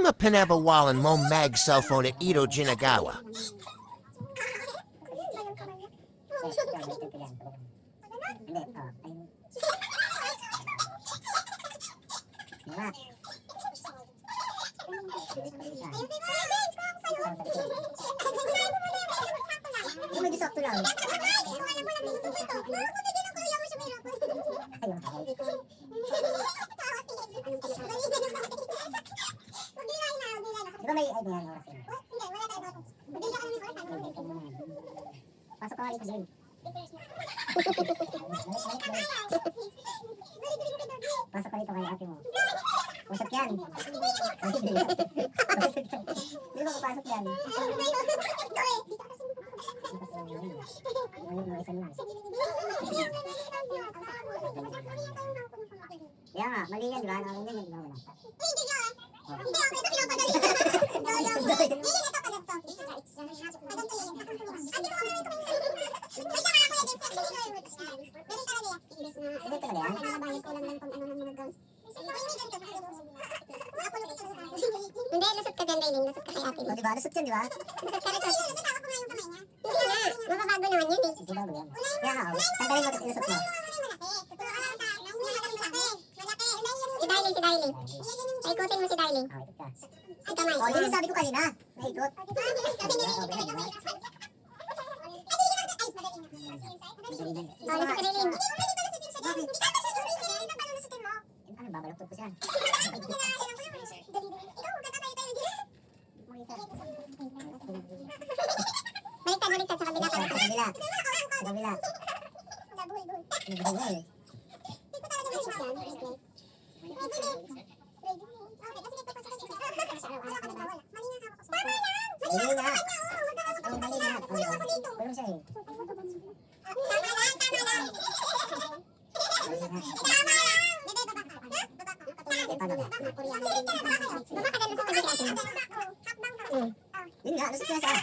Mga pinabawalan mo mag cellphone at Ito Ginagawa. Medyo sakto lang. Di ba may idea ng oras yun? Pasok ka nga dito, Jane. Pasok ka dito kay ate mo. Usap yan. Di ba papasok yan? Kaya nga, mali yan, di ba? Nakakinggan yan, di ba? Hindi, lusot ka dyan, Rayling. Lusot ka kay ate. O, di ba? Lusot yan, di ba? Lusot ka, lusot. Hindi nga, mababago naman yun eh. Di ba? Kaya nga, tanggalin mo, tapos ilusot mo. Si Darling. Paikutin mo si Darling. Ah, ikot ka. Si Kamay. O, yun yung sabi ko kanina. Naikot. Oh, lusot ka, Rayling. Ano, babaloktot ko siya. Baliktad, sa kabila ka. Sa kabila. Sa kabila. Buhay. Mali na. Ang mali na. Kulong siya eh. Yun nga, lusot ko na siya.